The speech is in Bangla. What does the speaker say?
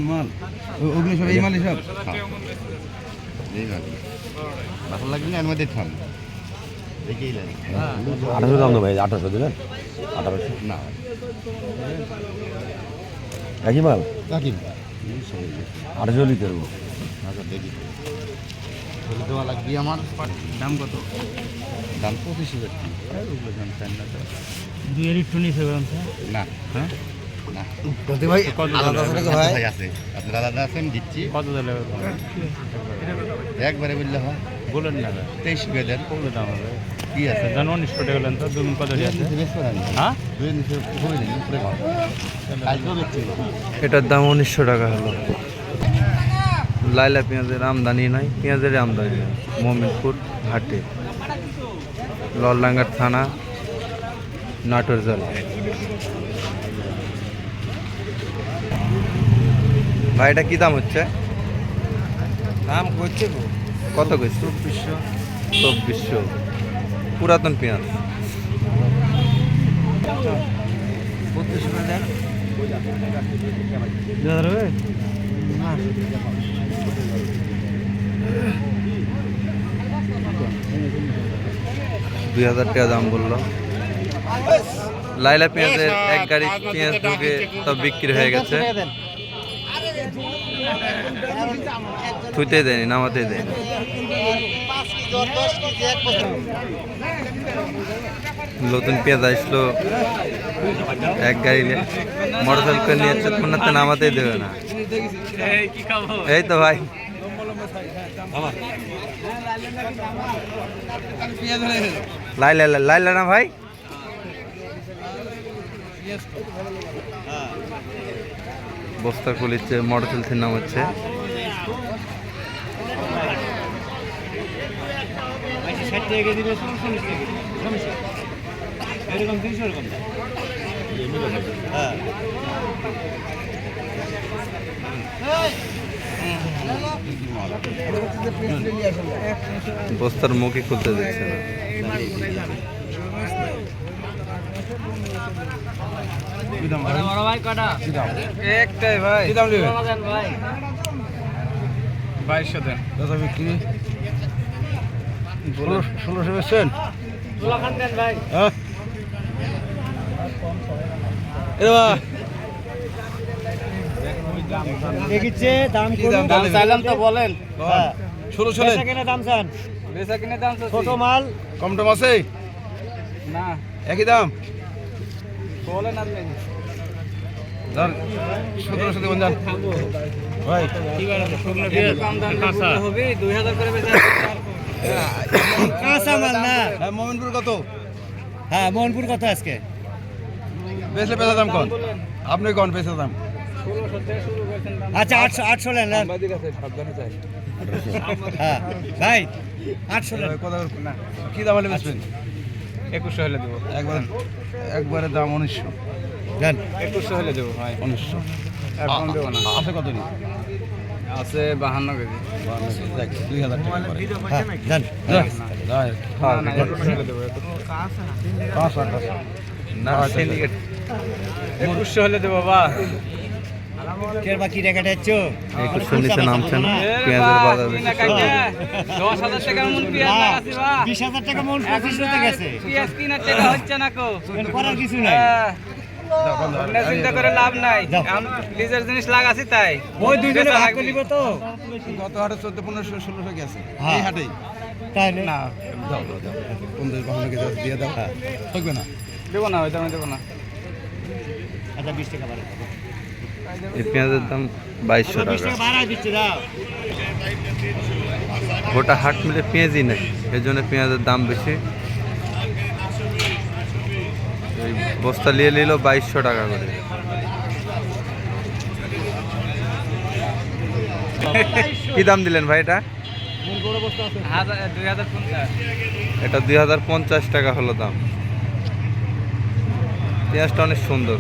মাল ওগুলো সব এই মালই সব ভালো লাগবে না এর মধ্যে থাম দেখেই লাগে 1800 দাম না ভাই 1800 দিলেন 1800 না একই মাল কাকি 1800 লিটার দেখি দেওয়া লাগবে আমার দাম কত দাম 25,000 ওগুলো দাম চান না তো 2 না হ্যাঁ না বলতে ভাই আলাদা আছে নাকি ভাই আছে আপনার আলাদা আছেন দিচ্ছি কত দিলে একবারে বললে হয় বলেন না 23 করে দেন কত দাম হবে কি আছে জান 1900 টাকা লেন তো দুই কত আছে হ্যাঁ দুই নিচে করে দিন উপরে কালকে বেচছি এটার দাম 1900 টাকা হলো লাইলা পেঁয়াজের আমদানি নাই পেঁয়াজের আমদানি নাই মোমিনপুর হাটে ললডাঙ্গার থানা নাটোর জেলা ভাই এটা কি দাম হচ্ছে দাম করছে কত কইছে 2400 পুরাতন পেঁয়াজ 3200 দেন 2000 হবে টাকা দাম বললো লাইলা পেঁয়াজের এক গাড়ি পেঁয়াজ ঢুকে সব বিক্রি হয়ে গেছে থুইতে দেয়নি নামাতে দেয়নি নতুন পেঁয়াজ আসলো এক গাড়ি মোটরসাইকেল করে নিয়ে চেতমনাতে নামাতেই দেবে না এই তো ভাই লাইলা লাইলা না ভাই বস্তা খুলিচ্ছে মোটরসাইকেল নাম হচ্ছে বস্তার মুখে খুলতে দিচ্ছে না একটাই ভাই 2200 দেন দাদা বিক্রি 1600 বেচছেন হ্যাঁ দাম চাইলাম তো বলেন 1600 দাম চান বেচা কিনে দাম ছোট মাল কম দাম আছে না একই দাম বলেন আপনি ধর 1700 দেবেন জান ভাই কি করে কম দাম হবে 2000 করে বেচা কাঁচা মাল না হ্যাঁ মোমিনপুর কত হ্যাঁ মোমিনপুর কত আজকে বেচলে বেচা দাম কোন আপনি কোন বেচা দাম 1600 আচ্ছা 800 লেন সাংবাদিক আছে সাবধানে চাই হ্যাঁ ভাই 800 লেন কত না কি দাম হলে বেচবেন 2100 হলে দেব একবারে দাম 1900 জান 2100 হলে দেব ভাই 1900 আর কম দেব না আছে কত নি আছে 52 কেজি 52 কেজি 2000 টাকা হ্যাঁ জান হ্যাঁ না 2100 হলে দেব না সিন্ডিকেট 2100 হলে দেব বাবা কের বাকি রেখাটা হচ্ছে 2100 নিচে নামছে না পেঁয়াজের বাজার বেশি 10000 টাকা মন পেঁয়াজ লাগাছি বা 20000 টাকা মন 2500 টাকা গেছে পেঁয়াজ কিনা টাকা হচ্ছে না কো করার কিছু নাই আপনি চিন্তা করে লাভ নাই আমি নিজের জিনিস লাগাছি তাই ওই দুইজনে ভাগ করে দিব তো গত হাটে 14 1500 1600 গেছে এই হাটেই তাই না দাও 15 15 কেজি দিয়ে দাও থাকবে না দেব না ওইটা আমি দেব না আচ্ছা 20 টাকা বাড়াই এই পেঁয়াজের দাম 2200 টাকা 20 টাকা বাড়াই দিচ্ছি দাও গোটা হাট মিলে পেঁয়াজই নেই এই জন্য পেঁয়াজের দাম বেশি এই বস্তা নিয়ে নিল 2200 টাকা করে কি দাম দিলেন ভাই এটা 2050 এটা 2050 টাকা হলো দাম পেঁয়াজটা অনেক সুন্দর